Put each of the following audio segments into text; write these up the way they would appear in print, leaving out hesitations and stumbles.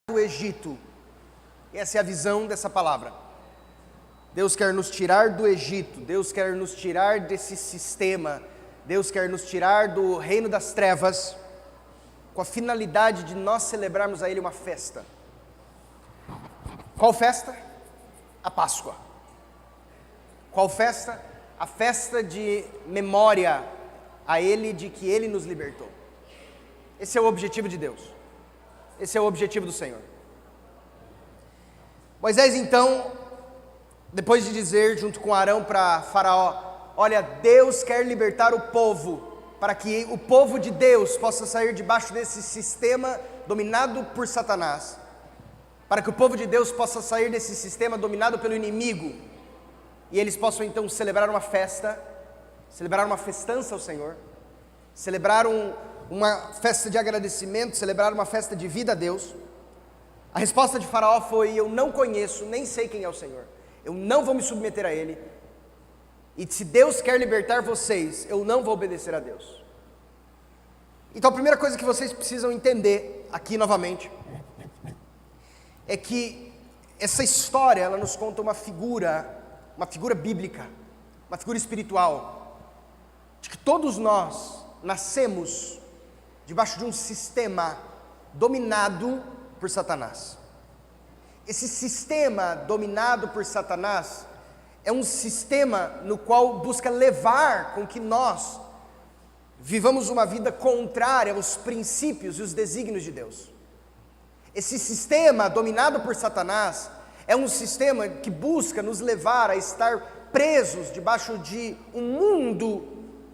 do Egito. Essa é a visão dessa palavra. Deus quer nos tirar do Egito, Deus quer nos tirar desse sistema, Deus quer nos tirar do reino das trevas, com a finalidade de nós celebrarmos a Ele uma festa. Qual festa? A Páscoa. Qual festa? A festa de memória a Ele de que Ele nos libertou. Esse é o objetivo de Deus. Esse é o objetivo do Senhor. Moisés então, depois de dizer junto com Arão para Faraó, olha, Deus quer libertar o povo, para que o povo de Deus possa sair debaixo desse sistema dominado por Satanás, para que o povo de Deus possa sair desse sistema dominado pelo inimigo, e eles possam então celebrar uma festa, celebrar uma festança ao Senhor, celebrar uma festa de agradecimento, celebrar uma festa de vida a Deus. A resposta de Faraó foi: eu não conheço, nem sei quem é o Senhor, eu não vou me submeter a Ele, e se Deus quer libertar vocês, eu não vou obedecer a Deus. Então a primeira coisa que vocês precisam entender aqui novamente, é que essa história, ela nos conta uma figura bíblica, uma figura espiritual, de que todos nós nascemos debaixo de um sistema dominado por Satanás. Esse sistema dominado por Satanás é um sistema no qual busca levar com que nós vivamos uma vida contrária aos princípios e os desígnios de Deus. Esse sistema dominado por Satanás é um sistema que busca nos levar a estar presos debaixo de um mundo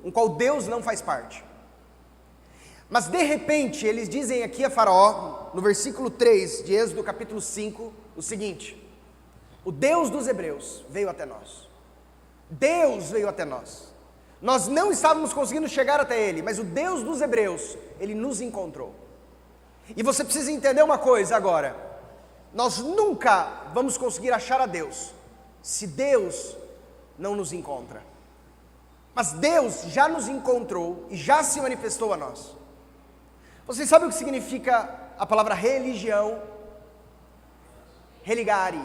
no qual Deus não faz parte. Mas de repente, eles dizem aqui a Faraó, no versículo 3 de Êxodo capítulo 5, o seguinte: o Deus dos Hebreus veio até nós. Deus veio até nós. Nós não estávamos conseguindo chegar até Ele, mas o Deus dos Hebreus, Ele nos encontrou. E você precisa entender uma coisa agora: nós nunca vamos conseguir achar a Deus, se Deus não nos encontra. Mas Deus já nos encontrou e já se manifestou a nós. Vocês sabem o que significa a palavra religião? Religare.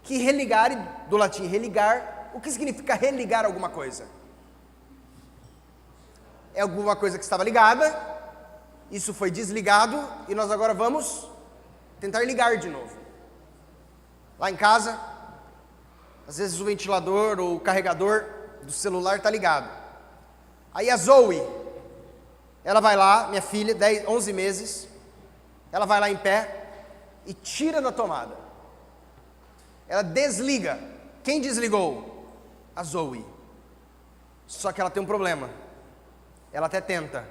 Que religare, do latim religar, o que significa religar alguma coisa? É alguma coisa que estava ligada, isso foi desligado e nós agora vamos tentar ligar de novo. Lá em casa, às vezes o ventilador ou o carregador do celular está ligado. Aí a Zoe, ela vai lá, minha filha, 11 meses, ela vai lá em pé e tira da tomada. Ela desliga. Quem desligou? A Zoe. Só que ela tem um problema. Ela até tenta,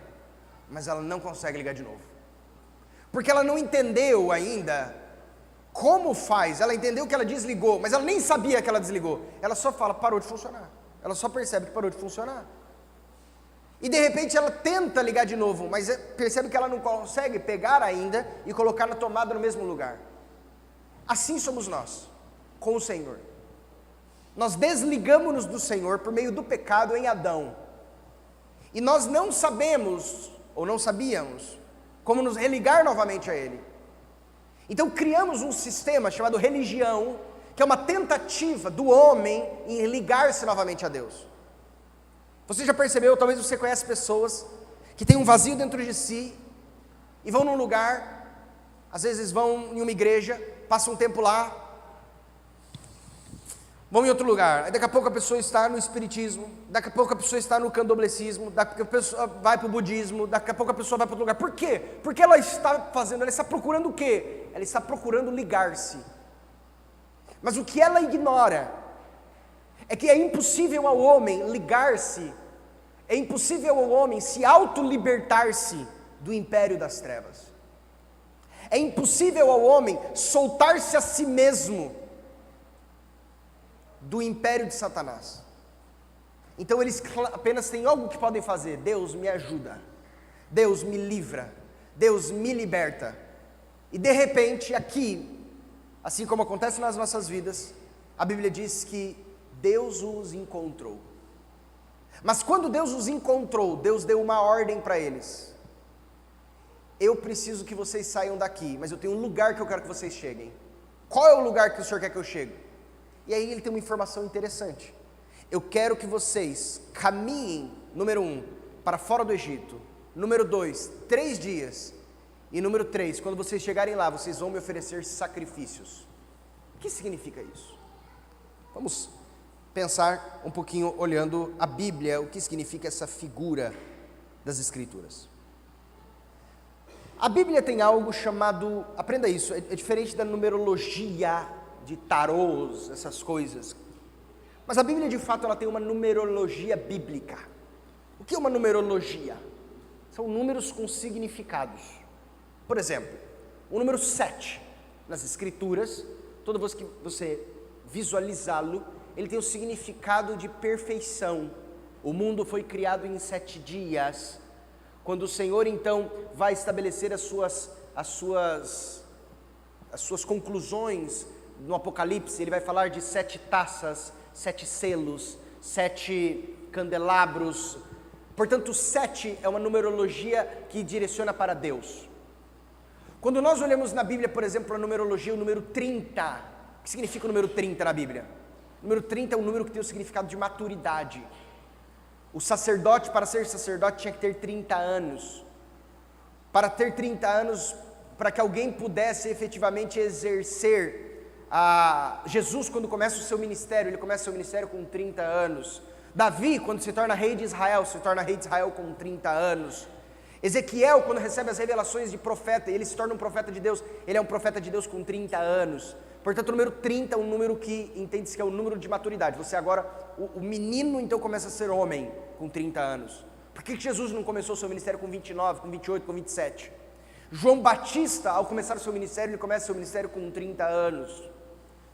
mas ela não consegue ligar de novo. Porque ela não entendeu ainda como faz. Ela entendeu que ela desligou, mas ela nem sabia que ela desligou. Ela só fala, parou de funcionar. Ela só percebe que parou de funcionar. E de repente ela tenta ligar de novo, mas percebe que ela não consegue pegar ainda e colocar na tomada no mesmo lugar. Assim somos nós, com o Senhor. Nós desligamos-nos do Senhor por meio do pecado em Adão. E nós não sabemos, ou não sabíamos, como nos religar novamente a Ele. Então criamos um sistema chamado religião, que é uma tentativa do homem em ligar-se novamente a Deus. Você já percebeu, talvez você conhece pessoas que têm um vazio dentro de si e vão num lugar, às vezes vão em uma igreja, passam um tempo lá, vão em outro lugar, aí daqui a pouco a pessoa está no espiritismo, daqui a pouco a pessoa está no candomblecismo, daqui a pessoa vai para o budismo, daqui a pouco a pessoa vai para outro lugar. Por quê? Porque ela está procurando o quê? Ela está procurando ligar-se. Mas o que ela ignora é que é impossível ao homem ligar-se, é impossível ao homem se autolibertar-se do império das trevas. É impossível ao homem soltar-se a si mesmo do império de Satanás. Então eles apenas têm algo que podem fazer: Deus me ajuda, Deus me livra, Deus me liberta. E de repente aqui, assim como acontece nas nossas vidas, a Bíblia diz que Deus os encontrou. Mas quando Deus os encontrou, Deus deu uma ordem para eles. eu preciso que vocês saiam daqui, mas eu tenho um lugar que eu quero que vocês cheguem. Qual é o lugar que o Senhor quer que eu chegue? E aí ele tem uma informação interessante. Eu quero que vocês caminhem, número 1, para fora do Egito. Número 2, 3 dias. E número 3, quando vocês chegarem lá, vocês vão me oferecer sacrifícios. O que significa isso? Vamos pensar um pouquinho olhando a Bíblia, o que significa essa figura das Escrituras. A Bíblia tem algo chamado, aprenda isso, é diferente da numerologia de tarôs, essas coisas. Mas a Bíblia de fato ela tem uma numerologia bíblica. O que é uma numerologia? São números com significados. Por exemplo, o número 7 nas Escrituras, toda vez que você visualizá-lo, ele tem o significado de perfeição. O mundo foi criado em 7 dias. Quando o Senhor então vai estabelecer as suas conclusões no Apocalipse, ele vai falar de 7 taças, 7 selos, 7 candelabros. Portanto, 7 é uma numerologia que direciona para Deus. Quando nós olhamos na Bíblia, por exemplo, a numerologia, o número 30, o que significa o número 30 na Bíblia? O número 30 é um número que tem o significado de maturidade. O sacerdote, para ser sacerdote, tinha que ter 30 anos. Para ter 30 anos, para que alguém pudesse efetivamente exercer Jesus, quando começa o seu ministério, ele começa o seu ministério com 30 anos. Davi, quando se torna rei de Israel, se torna rei de Israel com 30 anos. Ezequiel, quando recebe as revelações de profeta, ele se torna um profeta de Deus, ele é um profeta de Deus com 30 anos. Portanto, o número 30 é um número que entende-se que é o número de maturidade. Você agora, o menino então começa a ser homem com 30 anos. Por que Jesus não começou o seu ministério com 29, com 28, com 27? João Batista, ao começar o seu ministério, ele começa o seu ministério com 30 anos.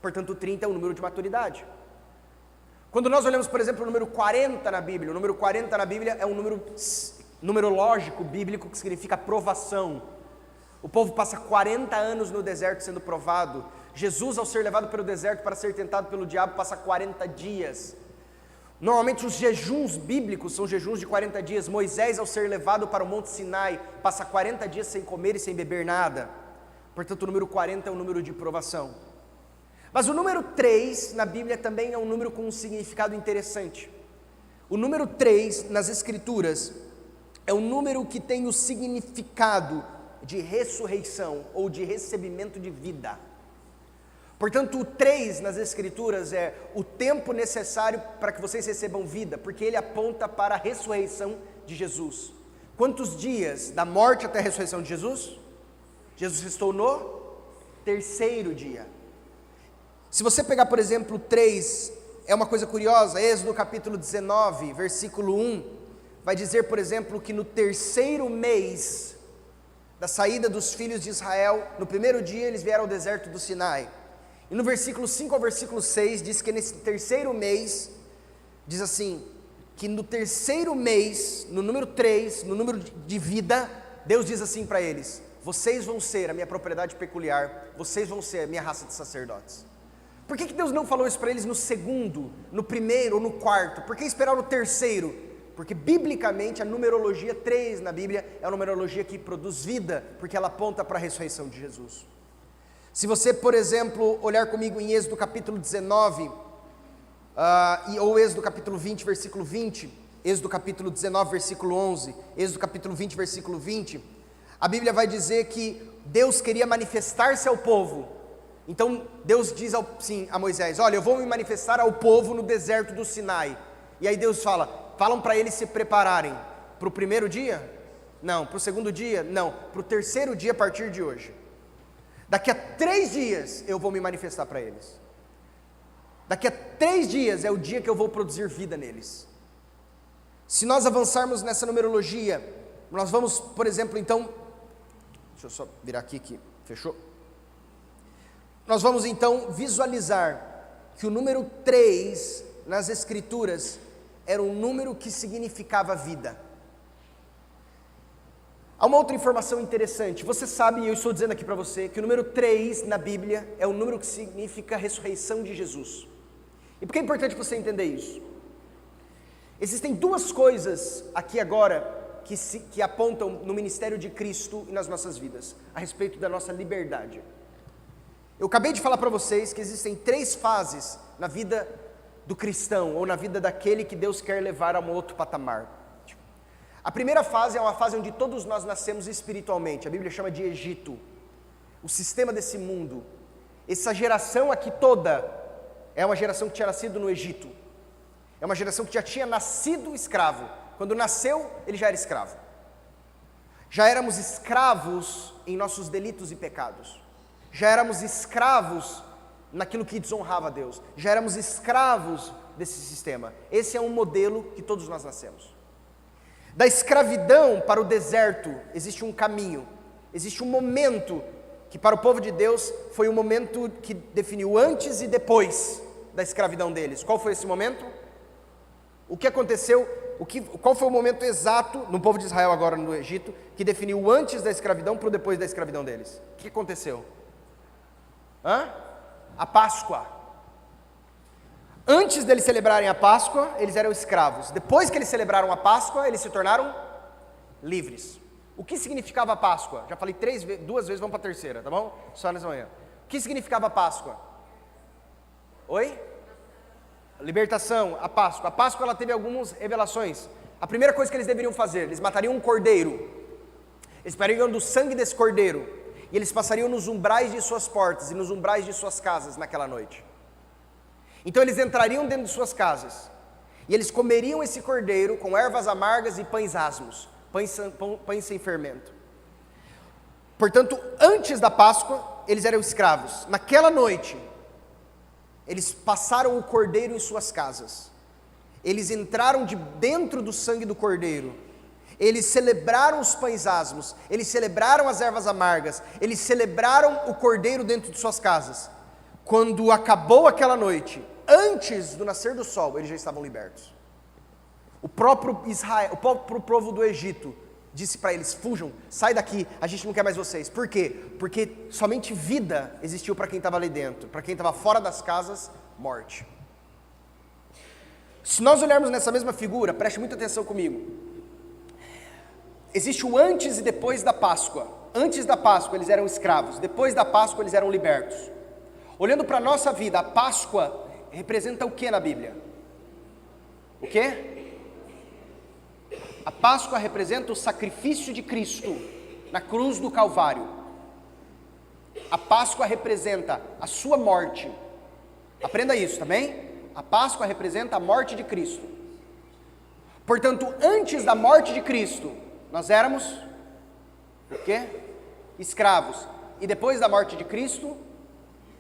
Portanto, o 30 é um número de maturidade. Quando nós olhamos, por exemplo, o número 40 na Bíblia, o número 40 na Bíblia é um número numerológico, bíblico, que significa provação. O povo passa 40 anos no deserto sendo provado. Jesus, ao ser levado pelo deserto para ser tentado pelo diabo, passa 40 dias. Normalmente os jejuns bíblicos são jejuns de 40 dias. Moisés, ao ser levado para o Monte Sinai, passa 40 dias sem comer e sem beber nada. Portanto, o número 40 é um número de provação. Mas o número 3 na Bíblia também é um número com um significado interessante. O número 3 nas Escrituras é um número que tem o significado de ressurreição ou de recebimento de vida. Portanto, o 3 nas Escrituras é o tempo necessário para que vocês recebam vida, porque ele aponta para a ressurreição de Jesus. Quantos dias da morte até a ressurreição de Jesus? Jesus ressuscitou no 3º dia. Se você pegar, por exemplo, 3, é uma coisa curiosa, Êxodo capítulo 19, versículo 1, vai dizer, por exemplo, que no 3º mês da saída dos filhos de Israel, no 1º dia eles vieram ao deserto do Sinai. E no versículo 5 ao versículo 6, diz que nesse 3º mês, diz assim, que no 3º mês, no número 3, no número de vida, Deus diz assim para eles: vocês vão ser a minha propriedade peculiar, vocês vão ser a minha raça de sacerdotes. Por que Deus não falou isso para eles no 2º, no 1º ou no 4º? Por que esperar no 3º? Porque biblicamente a numerologia 3 na Bíblia é uma numerologia que produz vida, porque ela aponta para a ressurreição de Jesus. Se você, por exemplo, olhar comigo em Êxodo capítulo 19, ou Êxodo capítulo 20, versículo 20, Êxodo capítulo 19, versículo 11, Êxodo capítulo 20, versículo 20, a Bíblia vai dizer que Deus queria manifestar-se ao povo. Então Deus diz a Moisés: olha, eu vou me manifestar ao povo no deserto do Sinai. E aí Deus falam para eles se prepararem para o 1º dia? Não. Para o 2º dia? Não. Para o 3º dia a partir de hoje. Daqui a 3 dias eu vou me manifestar para eles. Daqui a 3 dias é o dia que eu vou produzir vida neles. Se nós avançarmos nessa numerologia, nós vamos, por exemplo, então, deixa eu só virar aqui que fechou. Nós vamos então visualizar que o número 3 nas Escrituras era um número que significava vida. Há uma outra informação interessante. Você sabe, e eu estou dizendo aqui para você, que o número 3 na Bíblia é o número que significa a ressurreição de Jesus. E por que é importante você entender isso? Existem 2 coisas aqui agora que apontam no ministério de Cristo e nas nossas vidas, a respeito da nossa liberdade. Eu acabei de falar para vocês que existem 3 fases na vida do cristão, ou na vida daquele que Deus quer levar a um outro patamar. A primeira fase é uma fase onde todos nós nascemos espiritualmente, a Bíblia chama de Egito, o sistema desse mundo. Essa geração aqui toda é uma geração que tinha nascido no Egito, é uma geração que já tinha nascido escravo. Quando nasceu, ele já era escravo. Já éramos escravos em nossos delitos e pecados. Já éramos escravos naquilo que desonrava a Deus. Já éramos escravos desse sistema. Esse é um modelo que todos nós nascemos. Da escravidão para o deserto existe um caminho. Existe um momento que para o povo de Deus foi um momento que definiu antes e depois da escravidão deles. Qual foi esse momento? O que aconteceu? Qual foi o momento exato no povo de Israel agora no Egito que definiu o antes da escravidão para o depois da escravidão deles? O que aconteceu? A Páscoa. Antes deles celebrarem a Páscoa, eles eram escravos. Depois que eles celebraram a Páscoa, eles se tornaram livres. O que significava a Páscoa? Já falei 2 vezes, vamos para a terceira, tá bom? Só nessa manhã. O que significava a Páscoa? Oi? Libertação, a Páscoa. A Páscoa ela teve algumas revelações. A primeira coisa que eles deveriam fazer, eles matariam um cordeiro. Eles pegariam do sangue desse cordeiro e eles passariam nos umbrais de suas portas e nos umbrais de suas casas naquela noite. Então eles entrariam dentro de suas casas e eles comeriam esse cordeiro com ervas amargas e pães asmos, pães sem fermento. Portanto, antes da Páscoa, eles eram escravos. Naquela noite, eles passaram o cordeiro em suas casas. Eles entraram de dentro do sangue do cordeiro. Eles celebraram os pães asmos. Eles celebraram as ervas amargas. Eles celebraram o cordeiro dentro de suas casas. Quando acabou aquela noite, antes do nascer do sol, eles já estavam libertos. O próprio Israel, o próprio povo do Egito disse para eles: fujam, sai daqui, a gente não quer mais vocês. Por quê? Porque somente vida existiu para quem estava ali dentro. Para quem estava fora das casas, morte. Se nós olharmos nessa mesma figura, preste muita atenção comigo. Existe o antes e depois da Páscoa. Antes da Páscoa eles eram escravos, depois da Páscoa eles eram libertos. Olhando para a nossa vida, a Páscoa representa o que na Bíblia? O quê? A Páscoa representa o sacrifício de Cristo na cruz do Calvário. A Páscoa representa a sua morte. Aprenda isso, tá bem? A Páscoa representa a morte de Cristo. Portanto, antes da morte de Cristo, nós éramos o quê? Escravos. E depois da morte de Cristo,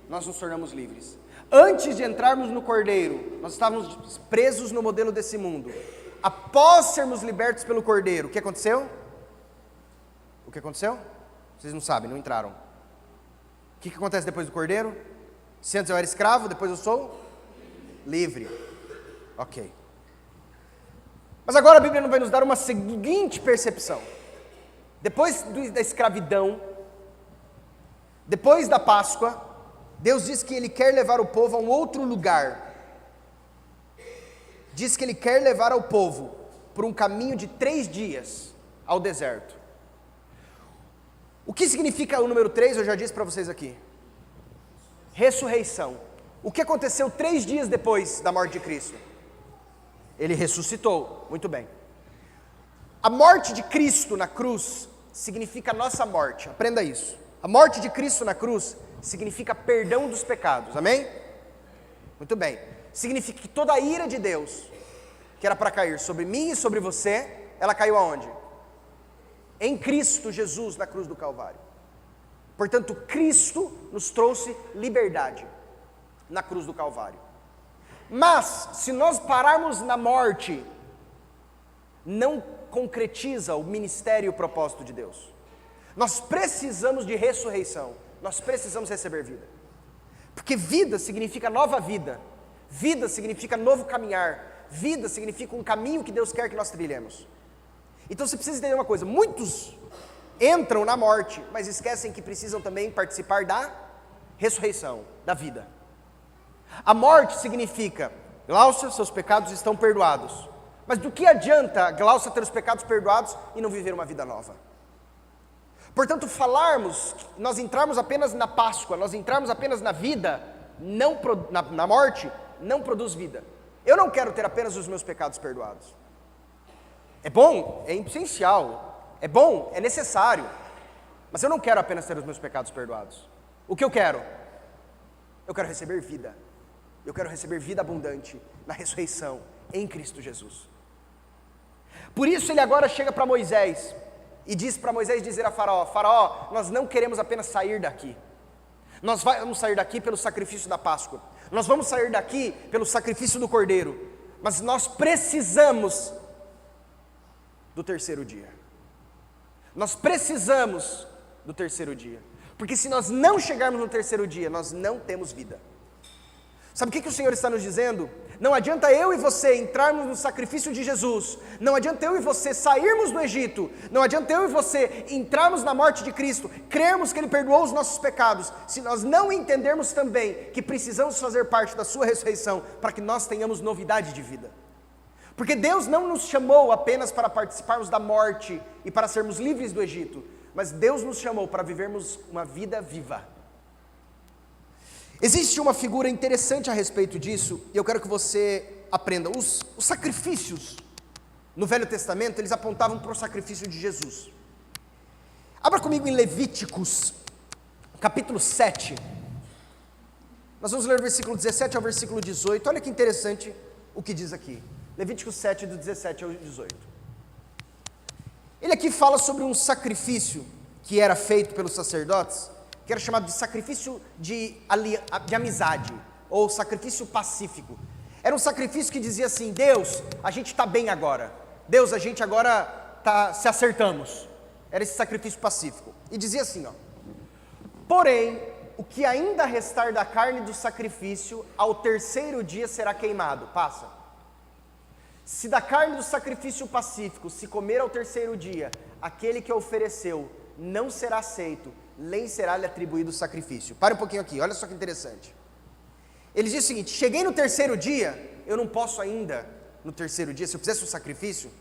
nós nos tornamos livres. Antes de entrarmos no Cordeiro, nós estávamos presos no modelo desse mundo. Após sermos libertos pelo Cordeiro, o que aconteceu? O que aconteceu? Vocês não sabem, não entraram. O que acontece depois do Cordeiro? Se antes eu era escravo, depois eu sou livre. Ok. Mas agora a Bíblia vai nos dar uma seguinte percepção. Depois da escravidão, depois da Páscoa, Deus diz que Ele quer levar o povo a um outro lugar. Diz que Ele quer levar ao povo por um caminho de 3 dias ao deserto. O que significa o número 3? Eu já disse para vocês aqui. Ressurreição. O que aconteceu 3 dias depois da morte de Cristo? Ele ressuscitou. Muito bem. A morte de Cristo na cruz significa a nossa morte. Aprenda isso. A morte de Cristo na cruz significa perdão dos pecados. Amém? Muito bem. Significa que toda a ira de Deus, que era para cair sobre mim e sobre você, ela caiu aonde? Em Cristo Jesus na cruz do Calvário. Portanto, Cristo nos trouxe liberdade na cruz do Calvário. Mas, se nós pararmos na morte, não concretiza o ministério e o propósito de Deus. Nós precisamos de ressurreição. Nós precisamos receber vida. Porque vida significa nova vida. Vida significa novo caminhar. Vida significa um caminho que Deus quer que nós trilhemos. Então você precisa entender uma coisa: muitos entram na morte, mas esquecem que precisam também participar da ressurreição, da vida. A morte significa: Glaucia, seus pecados estão perdoados. Mas do que adianta Gláucia ter os pecados perdoados e não viver uma vida nova? Portanto, falarmos, nós entrarmos apenas na Páscoa, nós entrarmos apenas na vida, na morte, não produz vida. Eu não quero ter apenas os meus pecados perdoados. É bom, é essencial, é bom, é necessário, mas eu não quero apenas ter os meus pecados perdoados. O que eu quero? Eu quero receber vida. Eu quero receber vida abundante na ressurreição em Cristo Jesus. Por isso ele agora chega para Moisés e diz para Moisés dizer a Faraó: Faraó, nós não queremos apenas sair daqui. Nós vamos sair daqui pelo sacrifício da Páscoa. Nós vamos sair daqui pelo sacrifício do Cordeiro. Mas nós precisamos do terceiro dia. Nós precisamos do terceiro dia. Porque se nós não chegarmos no terceiro dia, nós não temos vida. Sabe o que o Senhor está nos dizendo? Não adianta eu e você entrarmos no sacrifício de Jesus, não adianta eu e você sairmos do Egito, não adianta eu e você entrarmos na morte de Cristo, crermos que Ele perdoou os nossos pecados, se nós não entendermos também que precisamos fazer parte da sua ressurreição, para que nós tenhamos novidade de vida. Porque Deus não nos chamou apenas para participarmos da morte e para sermos livres do Egito, mas Deus nos chamou para vivermos uma vida viva. Existe uma figura interessante a respeito disso, e eu quero que você aprenda. Os sacrifícios no Velho Testamento, eles apontavam para o sacrifício de Jesus. Abra comigo em Levíticos, capítulo 7. Nós vamos ler o versículo 17 ao versículo 18. Olha que interessante o que diz aqui. Levíticos 7, do 17 ao 18. Ele aqui fala sobre um sacrifício que era feito pelos sacerdotes, que era chamado de sacrifício de amizade, ou sacrifício pacífico. Era um sacrifício que dizia assim: Deus, a gente está bem agora. Deus, a gente agora se acertamos. Era esse sacrifício pacífico. E dizia assim, ó: porém, o que ainda restar da carne do sacrifício, ao terceiro dia será queimado. Passa. Se da carne do sacrifício pacífico se comer ao terceiro dia, aquele que ofereceu não será aceito, nem será-lhe atribuído o sacrifício. Para um pouquinho aqui, olha só que interessante. Ele diz o seguinte: cheguei no terceiro dia, eu não posso ainda, no terceiro dia, se eu fizesse um sacrifício,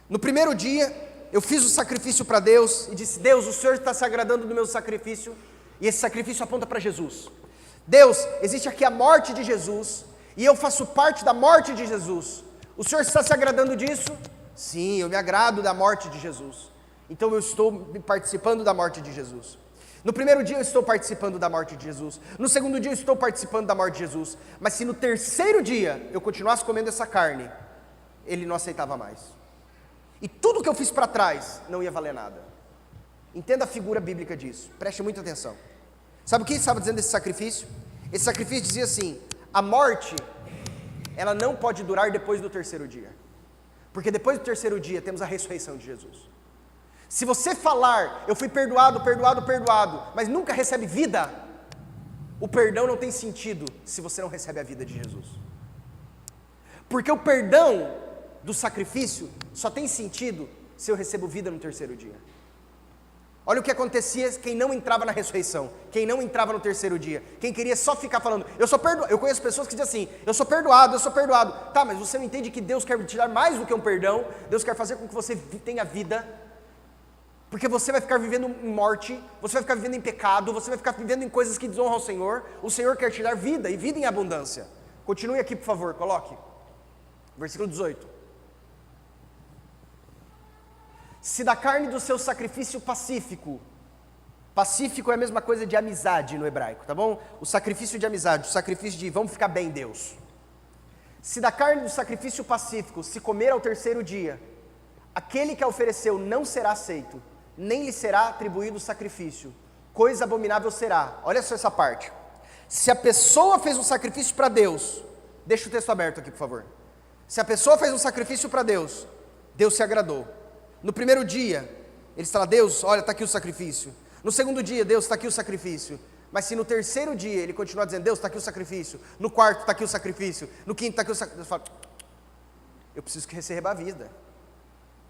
no primeiro dia, eu fiz o sacrifício para Deus, e disse: Deus, o Senhor está se agradando do meu sacrifício, e esse sacrifício aponta para Jesus. Deus, existe aqui a morte de Jesus, e eu faço parte da morte de Jesus. O Senhor está se agradando disso? Sim, eu me agrado da morte de Jesus. Então eu estou participando da morte de Jesus. No primeiro dia eu estou participando da morte de Jesus. No segundo dia eu estou participando da morte de Jesus. Mas se no terceiro dia eu continuasse comendo essa carne, Ele não aceitava mais. E tudo que eu fiz para trás não ia valer nada. Entenda a figura bíblica disso. Preste muita atenção. Sabe o que ele estava dizendo desse sacrifício? Esse sacrifício dizia assim: a morte, ela não pode durar depois do terceiro dia. Porque depois do terceiro dia temos a ressurreição de Jesus. Se você falar, eu fui perdoado, perdoado, perdoado, mas nunca recebe vida, o perdão não tem sentido se você não recebe a vida de Jesus. Porque o perdão do sacrifício só tem sentido se eu recebo vida no terceiro dia. Olha o que acontecia quem não entrava na ressurreição, quem não entrava no terceiro dia, quem queria só ficar falando, eu sou perdoado. Eu conheço pessoas que dizem assim: eu sou perdoado, eu sou perdoado. Tá, mas você não entende que Deus quer te dar mais do que um perdão, Deus quer fazer com que você tenha vida. Porque você vai ficar vivendo em morte, você vai ficar vivendo em pecado, você vai ficar vivendo em coisas que desonram ao Senhor. O Senhor quer te dar vida, e vida em abundância. Continue aqui, por favor, coloque. Versículo 18. Se da carne do seu sacrifício pacífico, pacífico é a mesma coisa de amizade no hebraico, tá bom? O sacrifício de amizade, o sacrifício de vamos ficar bem, Deus. Se da carne do sacrifício pacífico se comer ao terceiro dia, aquele que a ofereceu não será aceito, nem lhe será atribuído o sacrifício, coisa abominável será. Olha só essa parte. Se a pessoa fez um sacrifício para Deus, deixa o texto aberto aqui, por favor. Se a pessoa fez um sacrifício para Deus, Deus se agradou. No primeiro dia, ele está lá: Deus, olha, está aqui o sacrifício. No segundo dia, Deus, está aqui o sacrifício. Mas se no terceiro dia ele continuar dizendo: Deus, está aqui o sacrifício. No quarto, está aqui o sacrifício. No quinto, está aqui o sacrifício. Deus fala: eu preciso que receba a vida.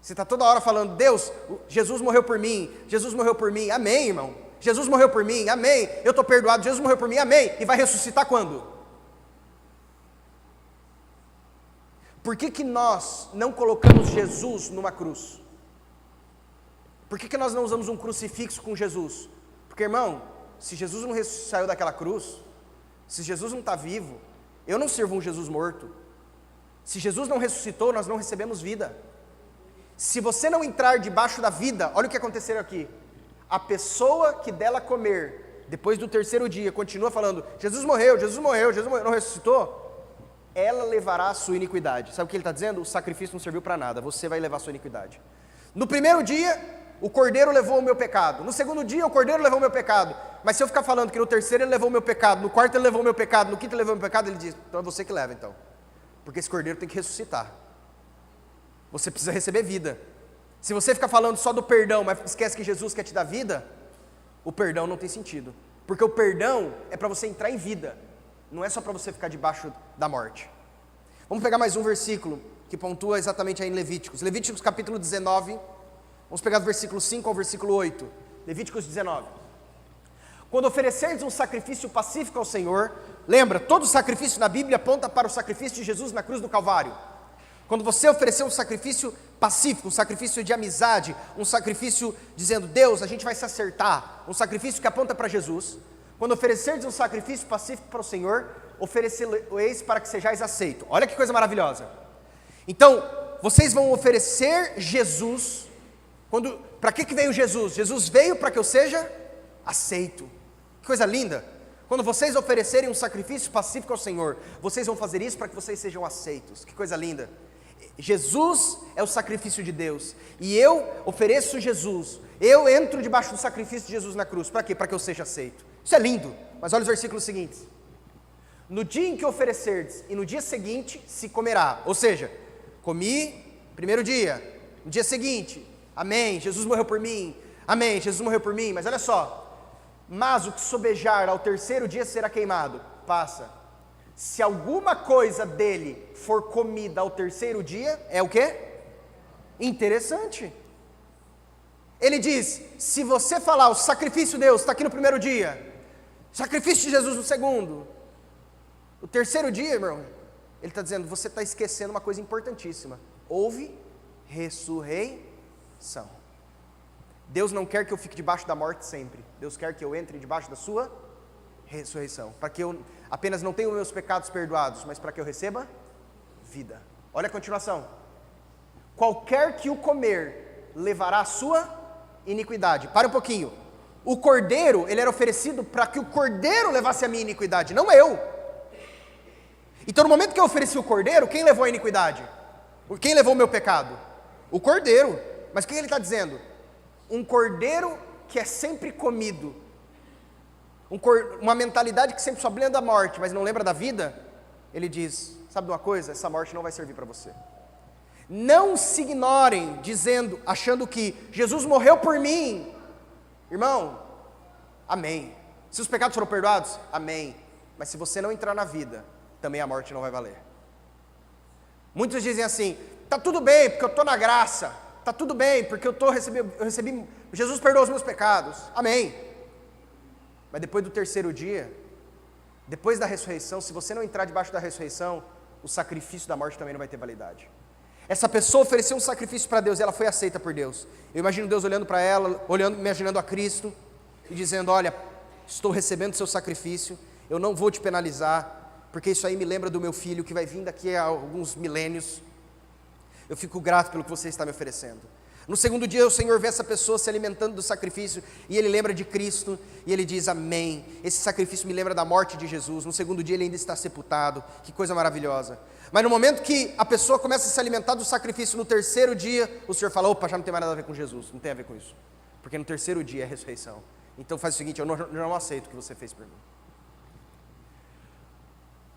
Você está toda hora falando: Deus, Jesus morreu por mim, Jesus morreu por mim, amém, irmão. Jesus morreu por mim, amém. Eu estou perdoado, Jesus morreu por mim, amém. E vai ressuscitar quando? Por que nós não colocamos Jesus numa cruz? Por que nós não usamos um crucifixo com Jesus? Porque, irmão, se Jesus não saiu daquela cruz, se Jesus não está vivo, eu não sirvo um Jesus morto. Se Jesus não ressuscitou, nós não recebemos vida. Se você não entrar debaixo da vida, olha o que aconteceu aqui. A pessoa que dela comer, depois do terceiro dia, continua falando, Jesus morreu, não ressuscitou, ela levará a sua iniquidade. Sabe o que ele está dizendo? O sacrifício não serviu para nada, você vai levar a sua iniquidade. No primeiro dia, o cordeiro levou o meu pecado. No segundo dia, o cordeiro levou o meu pecado. Mas se eu ficar falando que no terceiro ele levou o meu pecado, no quarto ele levou o meu pecado, no quinto ele levou o meu pecado, ele diz, então é você que leva então. Porque esse cordeiro tem que ressuscitar. Você precisa receber vida. Se você ficar falando só do perdão, mas esquece que Jesus quer te dar vida, o perdão não tem sentido. Porque o perdão é para você entrar em vida, não é só para você ficar debaixo da morte. Vamos pegar mais um versículo que pontua exatamente aí em Levíticos. Levíticos capítulo 19, vamos pegar do versículo 5 ao versículo 8. Levíticos 19. Quando oferecerdes um sacrifício pacífico ao Senhor, lembra, todo sacrifício na Bíblia aponta para o sacrifício de Jesus na cruz do Calvário. Quando você oferecer um sacrifício pacífico, um sacrifício de amizade, um sacrifício dizendo, Deus, a gente vai se acertar, um sacrifício que aponta para Jesus, quando oferecerdes um sacrifício pacífico para o Senhor, ofereceis para que sejais aceito. Olha que coisa maravilhosa. Então, vocês vão oferecer Jesus, para que veio Jesus? Jesus veio para que eu seja aceito. Que coisa linda. Quando vocês oferecerem um sacrifício pacífico ao Senhor, vocês vão fazer isso para que vocês sejam aceitos. Que coisa linda. Jesus é o sacrifício de Deus, e eu ofereço Jesus, eu entro debaixo do sacrifício de Jesus na cruz, para quê? Para que eu seja aceito. Isso é lindo, mas olha os versículos seguintes. No dia em que oferecerdes, e no dia seguinte se comerá, ou seja, comi, primeiro dia, no dia seguinte, amém, Jesus morreu por mim, amém, Jesus morreu por mim, mas olha só, mas o que sobejar ao terceiro dia será queimado, passa. Se alguma coisa dele for comida ao terceiro dia, é o quê? Interessante. Ele diz, se você falar, o sacrifício de Deus está aqui no primeiro dia, sacrifício de Jesus no segundo, o terceiro dia, irmão, ele está dizendo, você está esquecendo uma coisa importantíssima, houve ressurreição. Deus não quer que eu fique debaixo da morte sempre, Deus quer que eu entre debaixo da sua ressurreição, para que eu apenas não tenha os meus pecados perdoados, mas para que eu receba vida. Olha a continuação. Qualquer que o comer levará a sua iniquidade. Para um pouquinho. O cordeiro, ele era oferecido para que o cordeiro levasse a minha iniquidade, não eu. Então no momento que eu ofereci o cordeiro, quem levou a iniquidade? Quem levou o meu pecado? O cordeiro. Mas o que ele está dizendo? Um cordeiro que é sempre comido, uma mentalidade que sempre só lembra da morte, mas não lembra da vida, ele diz, sabe de uma coisa? Essa morte não vai servir para você. Não se ignorem, dizendo, achando que Jesus morreu por mim. Irmão, amém. Se os pecados foram perdoados, amém. Mas se você não entrar na vida, também a morte não vai valer. Muitos dizem assim, está tudo bem, porque eu estou na graça. Está tudo bem, porque eu recebi, Jesus perdoou os meus pecados. Amém. Mas depois do terceiro dia, depois da ressurreição, se você não entrar debaixo da ressurreição, o sacrifício da morte também não vai ter validade. Essa pessoa ofereceu um sacrifício para Deus e ela foi aceita por Deus. Eu imagino Deus olhando para ela, imaginando a Cristo e dizendo, olha, estou recebendo seu sacrifício, eu não vou te penalizar, porque isso aí me lembra do meu filho que vai vir daqui a alguns milênios. Eu fico grato pelo que você está me oferecendo. No segundo dia o Senhor vê essa pessoa se alimentando do sacrifício e ele lembra de Cristo e ele diz amém, esse sacrifício me lembra da morte de Jesus. No segundo dia ele ainda está sepultado, que coisa maravilhosa. Mas no momento que a pessoa começa a se alimentar do sacrifício no terceiro dia, o Senhor fala, opa, já não tem mais nada a ver com Jesus, não tem a ver com isso, porque no terceiro dia é a ressurreição. Então faz o seguinte, eu não aceito o que você fez por mim.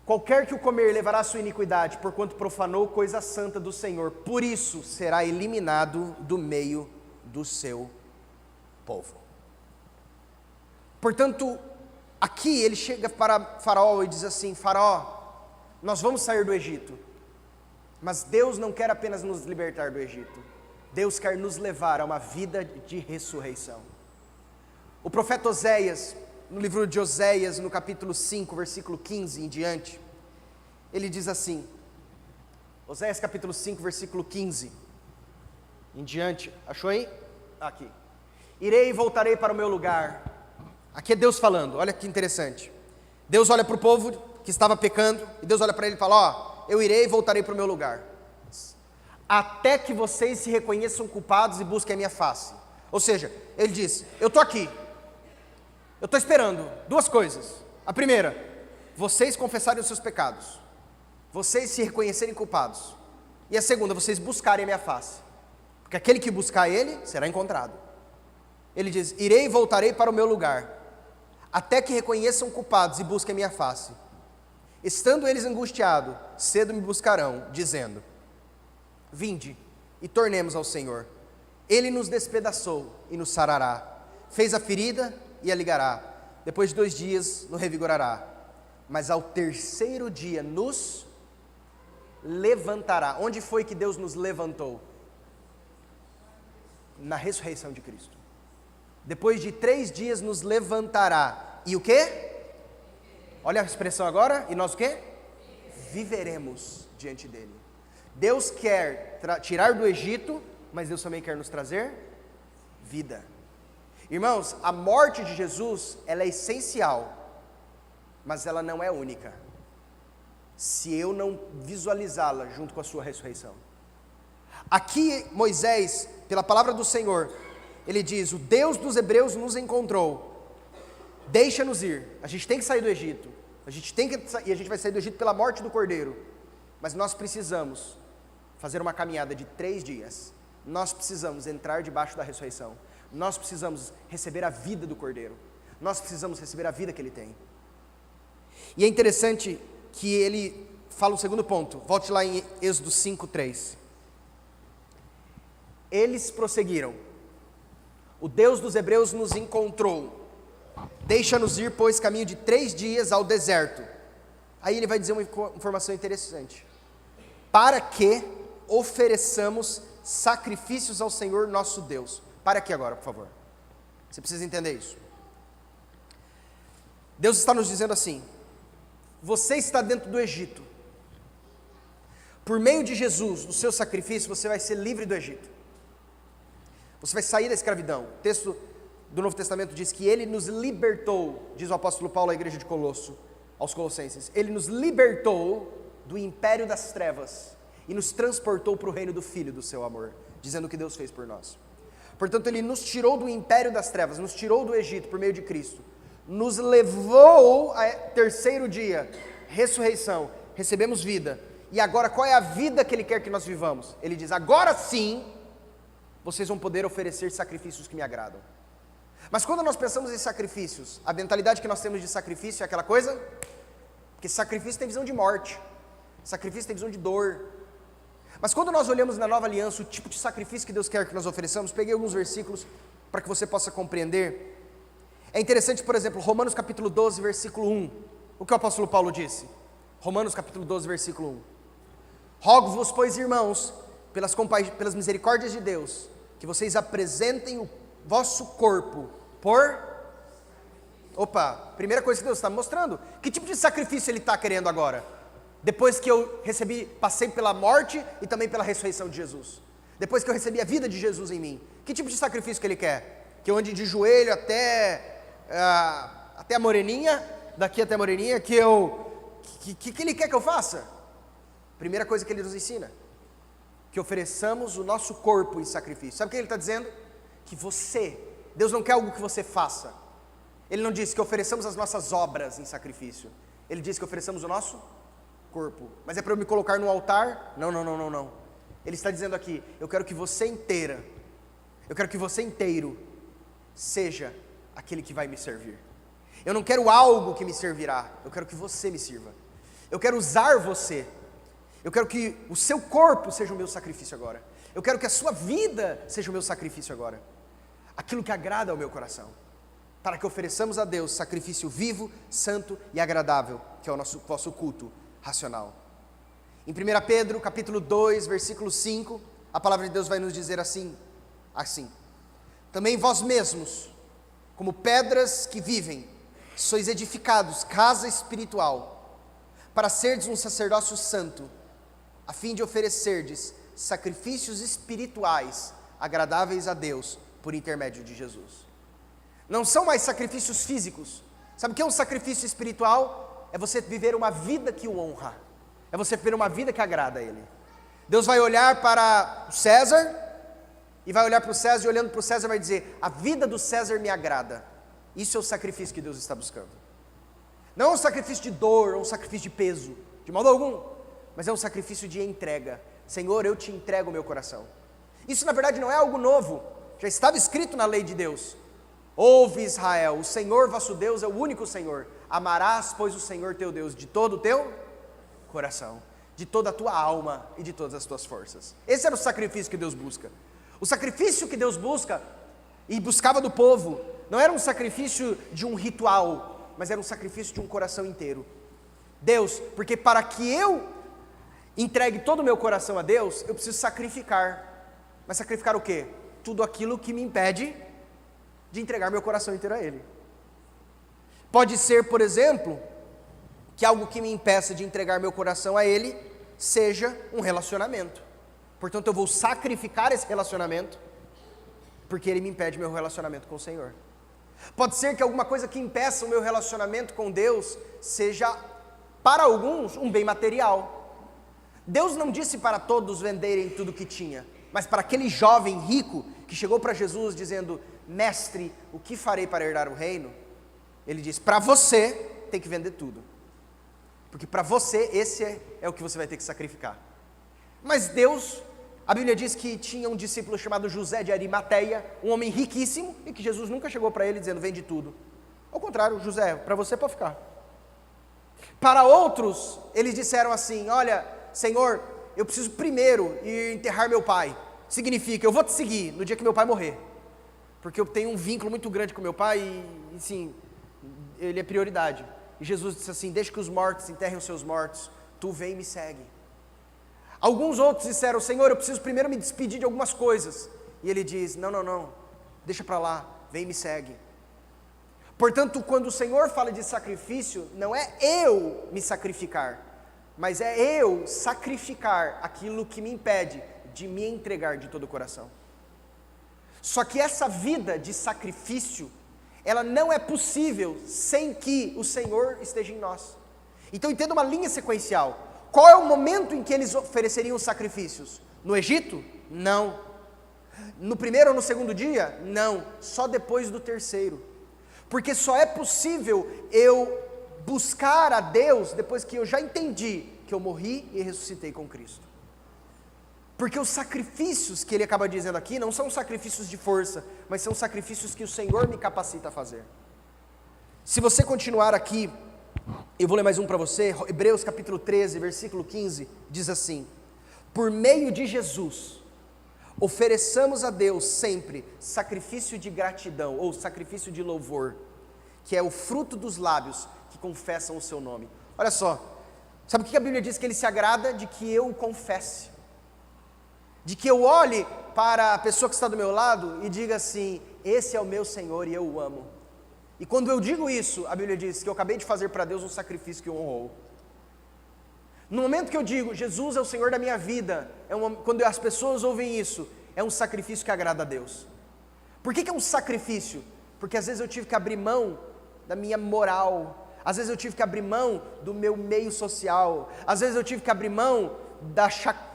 Qualquer que o comer levará a sua iniquidade, porquanto profanou coisa santa do Senhor, por isso será eliminado do meio do seu povo. Portanto, aqui ele chega para Faraó e diz assim, Faraó, nós vamos sair do Egito, mas Deus não quer apenas nos libertar do Egito, Deus quer nos levar a uma vida de ressurreição. O profeta Oséias, no livro de Oséias, no capítulo 5, versículo 15 em diante, ele diz assim, Oséias capítulo 5, versículo 15 em diante. Achou aí? Aqui. Irei e voltarei para o meu lugar. Aqui é Deus falando, olha que interessante. Deus olha para o povo que estava pecando, e Deus olha para ele e fala, ó, eu irei e voltarei para o meu lugar, até que vocês se reconheçam culpados e busquem a minha face. Ou seja, ele diz, eu estou aqui, eu estou esperando duas coisas. A primeira, vocês confessarem os seus pecados, vocês se reconhecerem culpados. E a segunda, vocês buscarem a minha face, porque aquele que buscar ele, será encontrado. Ele diz, irei e voltarei para o meu lugar, até que reconheçam culpados e busquem a minha face. Estando eles angustiados, cedo me buscarão, dizendo, vinde e tornemos ao Senhor. Ele nos despedaçou e nos sarará, fez a ferida e a ligará. Depois de 2 dias nos revigorará, mas ao terceiro dia nos levantará. Onde foi que Deus nos levantou? Na ressurreição de Cristo. Depois de 3 dias nos levantará. E o quê? Olha a expressão agora. E nós o quê? Viveremos diante dele. Deus quer tirar do Egito, mas Deus também quer nos trazer vida. Irmãos, a morte de Jesus, ela é essencial, mas ela não é única, se eu não visualizá-la junto com a sua ressurreição. Aqui Moisés, pela palavra do Senhor, ele diz, o Deus dos hebreus nos encontrou, deixa-nos ir, a gente tem que sair do Egito, e a gente vai sair do Egito pela morte do Cordeiro, mas nós precisamos fazer uma caminhada de 3 dias, nós precisamos entrar debaixo da ressurreição, nós precisamos receber a vida do Cordeiro, nós precisamos receber a vida que ele tem. E é interessante que ele fala um segundo ponto, volte lá em Êxodo 5:3. Eles prosseguiram, o Deus dos hebreus nos encontrou, deixa-nos ir, pois, caminho de 3 dias ao deserto. Aí ele vai dizer uma informação interessante, para que ofereçamos sacrifícios ao Senhor nosso Deus. Para aqui agora, por favor, você precisa entender isso. Deus está nos dizendo assim, você está dentro do Egito, por meio de Jesus, do seu sacrifício, você vai ser livre do Egito, você vai sair da escravidão. O texto do Novo Testamento diz que ele nos libertou, diz o apóstolo Paulo à igreja de Colosso, aos Colossenses, ele nos libertou do império das trevas e nos transportou para o reino do Filho do seu amor, dizendo o que Deus fez por nós. Portanto, ele nos tirou do império das trevas, nos tirou do Egito por meio de Cristo, nos levou a terceiro dia, ressurreição, recebemos vida. E agora qual é a vida que ele quer que nós vivamos? Ele diz, agora sim, vocês vão poder oferecer sacrifícios que me agradam. Mas quando nós pensamos em sacrifícios, a mentalidade que nós temos de sacrifício é aquela coisa, porque sacrifício tem visão de morte, sacrifício tem visão de dor. Mas quando nós olhamos na nova aliança o tipo de sacrifício que Deus quer que nós ofereçamos, peguei alguns versículos para que você possa compreender. É interessante, por exemplo, Romanos capítulo 12, versículo 1, o que o apóstolo Paulo disse? Romanos capítulo 12, versículo 1. Rogo-vos, pois, irmãos, pelas misericórdias de Deus, que vocês apresentem o vosso corpo primeira coisa que Deus está me mostrando, que tipo de sacrifício ele está querendo agora? Depois que eu passei pela morte e também pela ressurreição de Jesus, depois que eu recebi a vida de Jesus em mim, que tipo de sacrifício que ele quer? Que eu ande de joelho até a moreninha, daqui até a moreninha, que ele quer que eu faça? Primeira coisa que ele nos ensina, que ofereçamos o nosso corpo em sacrifício. Sabe o que ele está dizendo? Que Deus não quer algo que você faça. Ele não diz que ofereçamos as nossas obras em sacrifício, ele diz que ofereçamos o nosso corpo. Mas é para eu me colocar no altar? Não. Ele está dizendo aqui, eu quero que você inteiro seja aquele que vai me servir. Eu não quero algo que me servirá, eu quero que você me sirva. Eu quero usar você. Eu quero que o seu corpo seja o meu sacrifício agora. Eu quero que a sua vida seja o meu sacrifício agora. Aquilo que agrada ao meu coração. Para que ofereçamos a Deus sacrifício vivo, santo e agradável, que é o nosso culto racional. Em 1 Pedro, capítulo 2, versículo 5, a palavra de Deus vai nos dizer assim. Também vós mesmos, como pedras que vivem, sois edificados casa espiritual, para serdes um sacerdócio santo, a fim de oferecerdes sacrifícios espirituais agradáveis a Deus por intermédio de Jesus. Não são mais sacrifícios físicos. Sabe o que é um sacrifício espiritual? É você viver uma vida que o honra. É você viver uma vida que agrada a Ele. Deus vai olhar para o César, e vai olhar para o César, e olhando para o César vai dizer: a vida do César me agrada. Isso é o sacrifício que Deus está buscando. Não é um sacrifício de dor, ou um sacrifício de peso, de modo algum, mas é um sacrifício de entrega. Senhor, eu te entrego o meu coração. Isso na verdade não é algo novo, já estava escrito na lei de Deus. Ouve, Israel, o Senhor vosso Deus é o único Senhor. Amarás, pois, o Senhor teu Deus de todo o teu coração, de toda a tua alma e de todas as tuas forças. Esse era o sacrifício que Deus busca. O sacrifício que Deus busca e buscava do povo não era um sacrifício de um ritual, mas era um sacrifício de um coração inteiro. Deus, porque para que eu entregue todo o meu coração a Deus, eu preciso sacrificar. Mas sacrificar o quê? Tudo aquilo que me impede de entregar meu coração inteiro a Ele. Pode ser, por exemplo, que algo que me impeça de entregar meu coração a Ele seja um relacionamento. Portanto, eu vou sacrificar esse relacionamento, porque ele me impede meu relacionamento com o Senhor. Pode ser que alguma coisa que impeça o meu relacionamento com Deus seja, para alguns, um bem material. Deus não disse para todos venderem tudo que tinha, mas para aquele jovem rico que chegou para Jesus dizendo: mestre, o que farei para herdar o reino? Ele disse: para você tem que vender tudo, porque para você esse é o que você vai ter que sacrificar. Mas Deus, a Bíblia diz que tinha um discípulo chamado José de Arimateia, um homem riquíssimo, e que Jesus nunca chegou para ele dizendo: vende tudo. Ao contrário, José, para você pode ficar. Para outros, eles disseram assim: olha, Senhor, eu preciso primeiro ir enterrar meu pai. Significa, eu vou te seguir no dia que meu pai morrer, porque eu tenho um vínculo muito grande com meu pai e sim, ele é prioridade. E Jesus disse assim: deixa que os mortos enterrem os seus mortos, tu vem e me segue. Alguns outros disseram: Senhor, eu preciso primeiro me despedir de algumas coisas. E ele diz: não, deixa para lá, vem e me segue. Portanto, quando o Senhor fala de sacrifício, não é eu me sacrificar, mas é eu sacrificar aquilo que me impede de me entregar de todo o coração. Só que essa vida de sacrifício, ela não é possível sem que o Senhor esteja em nós. Então entenda uma linha sequencial. Qual é o momento em que eles ofereceriam os sacrifícios? No Egito? Não. No primeiro ou no segundo dia? Não. Só depois do terceiro. Porque só é possível eu buscar a Deus depois que eu já entendi que eu morri e ressuscitei com Cristo. Porque os sacrifícios que ele acaba dizendo aqui não são sacrifícios de força, mas são sacrifícios que o Senhor me capacita a fazer. Se você continuar aqui, eu vou ler mais um para você. Hebreus capítulo 13, versículo 15, diz assim: por meio de Jesus, ofereçamos a Deus sempre sacrifício de gratidão, ou sacrifício de louvor, que é o fruto dos lábios que confessam o seu nome. Olha só, sabe o que a Bíblia diz? Que Ele se agrada de que eu o confesse, de que eu olhe para a pessoa que está do meu lado e diga assim: esse é o meu Senhor e eu o amo. E quando eu digo isso, a Bíblia diz que eu acabei de fazer para Deus um sacrifício que o honrou. No momento que eu digo, Jesus é o Senhor da minha vida, quando as pessoas ouvem isso, é um sacrifício que agrada a Deus. Por que é um sacrifício? Porque às vezes eu tive que abrir mão da minha moral, às vezes eu tive que abrir mão do meu meio social, às vezes eu tive que abrir mão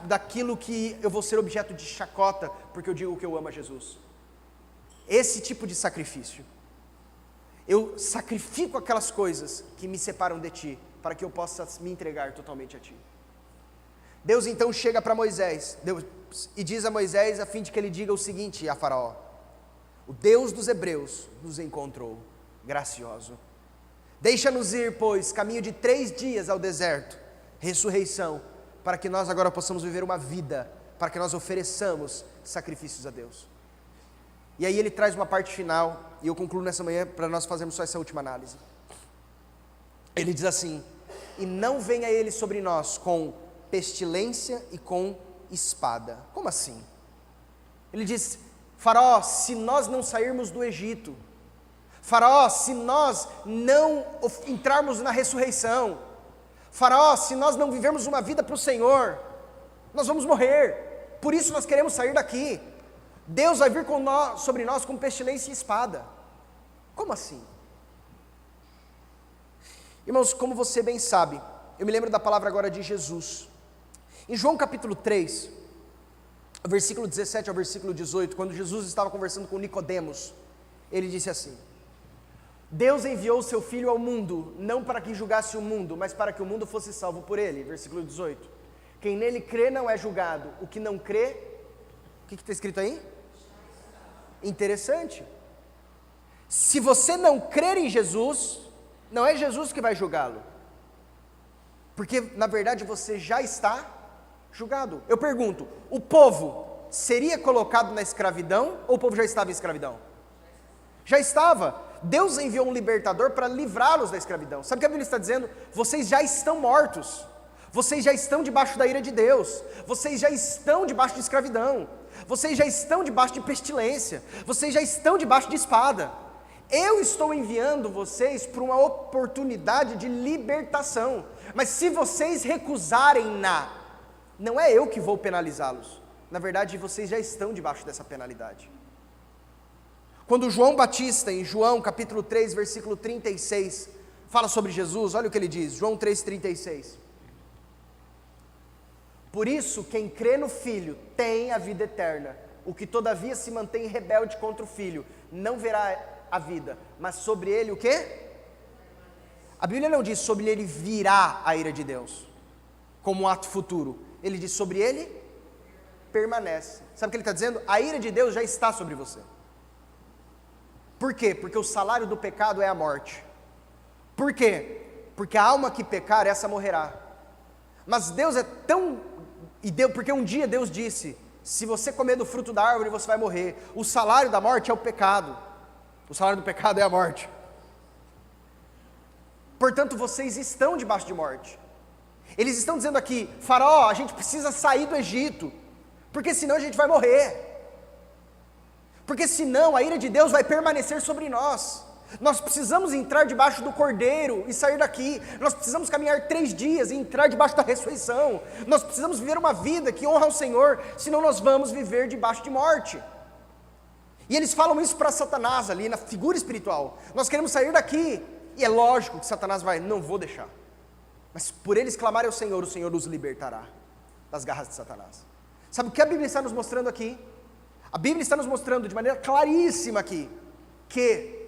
daquilo que eu vou ser objeto de chacota, porque eu digo que eu amo a Jesus. Esse tipo de sacrifício. Eu sacrifico aquelas coisas que me separam de Ti, para que eu possa me entregar totalmente a Ti. Deus então chega para Moisés, e diz a Moisés, a fim de que ele diga o seguinte a Faraó: o Deus dos Hebreus nos encontrou, gracioso. Deixa-nos ir, pois, caminho de 3 dias ao deserto, ressurreição, para que nós agora possamos viver uma vida, para que nós ofereçamos sacrifícios a Deus. E aí ele traz uma parte final, e eu concluo nessa manhã para nós fazermos só essa última análise. Ele diz assim: e não venha ele sobre nós com pestilência e com espada. Como assim? Ele diz: Faraó, se nós não sairmos do Egito, Faraó, se nós não entrarmos na ressurreição, Faraó, se nós não vivermos uma vida para o Senhor, nós vamos morrer, por isso nós queremos sair daqui. Deus vai vir sobre nós com pestilência e espada. Como assim? Irmãos, como você bem sabe, eu me lembro da palavra agora de Jesus. Em João capítulo 3, versículo 17 ao versículo 18, quando Jesus estava conversando com Nicodemos, ele disse assim: Deus enviou o seu Filho ao mundo, não para que julgasse o mundo, mas para que o mundo fosse salvo por ele. Versículo 18. Quem nele crê não é julgado, o que não crê, o que está escrito aí? Interessante. Se você não crer em Jesus, não é Jesus que vai julgá-lo, porque na verdade você já está julgado. Eu pergunto, o povo seria colocado na escravidão, ou o povo já estava em escravidão? Já estava. Deus enviou um libertador para livrá-los da escravidão. Sabe o que a Bíblia está dizendo? Vocês já estão mortos, vocês já estão debaixo da ira de Deus, vocês já estão debaixo de escravidão, vocês já estão debaixo de pestilência, vocês já estão debaixo de espada. Eu estou enviando vocês para uma oportunidade de libertação, mas se vocês recusarem-na, não é eu que vou penalizá-los, na verdade vocês já estão debaixo dessa penalidade. Quando João Batista, em João capítulo 3, versículo 36, fala sobre Jesus, olha o que ele diz, João 3,36. Por isso, quem crê no Filho tem a vida eterna, o que todavia se mantém rebelde contra o Filho, não verá a vida, mas sobre ele o quê? A Bíblia não diz sobre ele virá a ira de Deus, como um ato futuro, ele diz sobre ele permanece. Sabe o que ele está dizendo? A ira de Deus já está sobre você. Por quê? Porque o salário do pecado é a morte. Por quê? Porque a alma que pecar, essa morrerá. Mas Deus é tão... porque um dia Deus disse, se você comer do fruto da árvore, você vai morrer. O salário da morte é o pecado. O salário do pecado é a morte. Portanto, vocês estão debaixo de morte. Eles estão dizendo aqui, Faraó, a gente precisa sair do Egito, porque senão a gente vai morrer. Porque senão a ira de Deus vai permanecer sobre nós. Nós precisamos entrar debaixo do Cordeiro e sair daqui. Nós precisamos caminhar 3 dias e entrar debaixo da ressurreição. Nós precisamos viver uma vida que honra ao Senhor, senão nós vamos viver debaixo de morte. E eles falam isso para Satanás ali, na figura espiritual. Nós queremos sair daqui. E é lógico que Satanás vai, não vou deixar. Mas por eles clamarem ao Senhor, o Senhor os libertará das garras de Satanás. Sabe o que a Bíblia está nos mostrando aqui? A Bíblia está nos mostrando de maneira claríssima aqui, que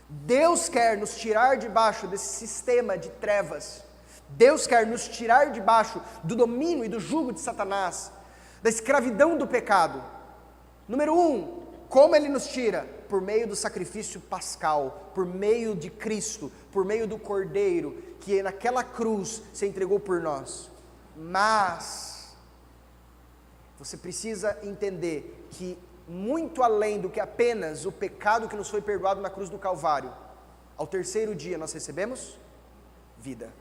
Deus quer nos tirar debaixo desse sistema de trevas. Deus quer nos tirar debaixo do domínio e do jugo de Satanás, da escravidão do pecado. Número 1, como Ele nos tira? Por meio do sacrifício pascal, por meio de Cristo, por meio do Cordeiro, que naquela cruz se entregou por nós. Mas você precisa entender que muito além do que apenas o pecado que nos foi perdoado na cruz do Calvário, ao terceiro dia nós recebemos vida.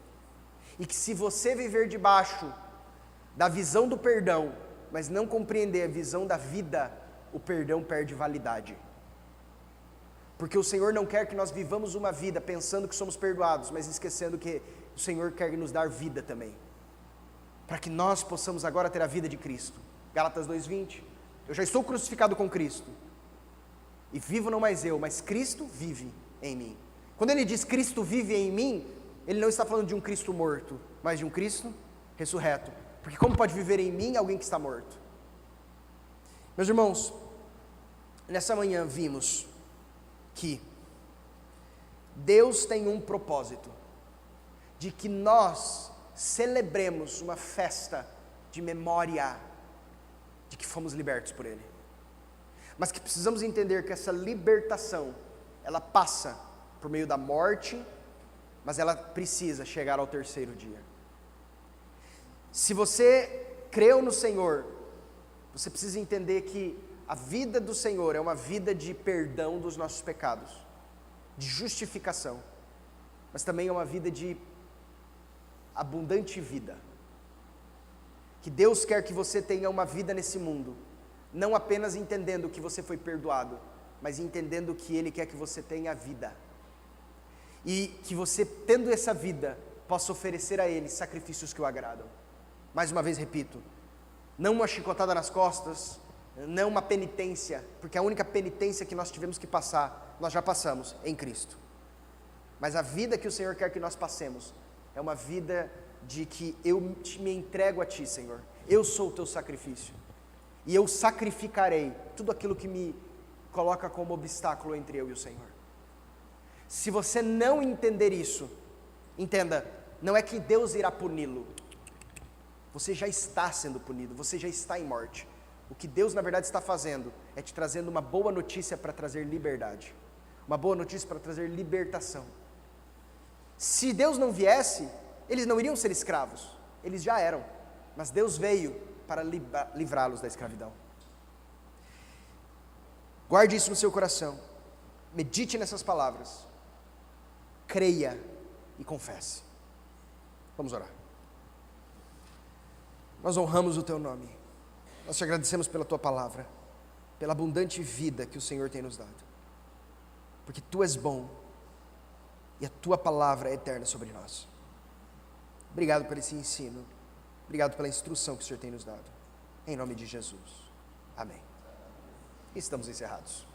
E que se você viver debaixo da visão do perdão, mas não compreender a visão da vida, o perdão perde validade. Porque o Senhor não quer que nós vivamos uma vida pensando que somos perdoados, mas esquecendo que o Senhor quer nos dar vida também, para que nós possamos agora ter a vida de Cristo. Gálatas 2:20, eu já estou crucificado com Cristo, e vivo não mais eu, mas Cristo vive em mim. Quando ele diz Cristo vive em mim, ele não está falando de um Cristo morto, mas de um Cristo ressurreto, porque como pode viver em mim alguém que está morto? Meus irmãos, nessa manhã vimos que Deus tem um propósito, de que nós celebremos uma festa de memória, de que fomos libertos por Ele, mas que precisamos entender que essa libertação, ela passa por meio da morte, mas ela precisa chegar ao terceiro dia. Se você creu no Senhor, você precisa entender que a vida do Senhor é uma vida de perdão dos nossos pecados, de justificação, mas também é uma vida de abundante vida. Que Deus quer que você tenha uma vida nesse mundo, não apenas entendendo que você foi perdoado, mas entendendo que Ele quer que você tenha a vida, e que você, tendo essa vida, possa oferecer a Ele sacrifícios que o agradam. Mais uma vez repito, não uma chicotada nas costas, não uma penitência, porque a única penitência que nós tivemos que passar, nós já passamos em Cristo. Mas a vida que o Senhor quer que nós passemos é uma vida de que eu me entrego a Ti, Senhor. Eu sou o Teu sacrifício. E eu sacrificarei tudo aquilo que me coloca como obstáculo entre eu e o Senhor. Se você não entender isso, entenda, não é que Deus irá puni-lo. Você já está sendo punido, você já está em morte. O que Deus na verdade está fazendo é te trazendo uma boa notícia para trazer liberdade. Uma boa notícia para trazer libertação. Se Deus não viesse, eles não iriam ser escravos. Eles já eram. Mas Deus veio para livrá-los da escravidão. Guarde isso no seu coração. Medite nessas palavras. Creia e confesse. Vamos orar. Nós honramos o Teu nome. Nós te agradecemos pela Tua palavra, pela abundante vida que o Senhor tem nos dado. Porque Tu és bom e a Tua palavra é eterna sobre nós. Obrigado por esse ensino. Obrigado pela instrução que o Senhor tem nos dado. Em nome de Jesus. Amém. Estamos encerrados.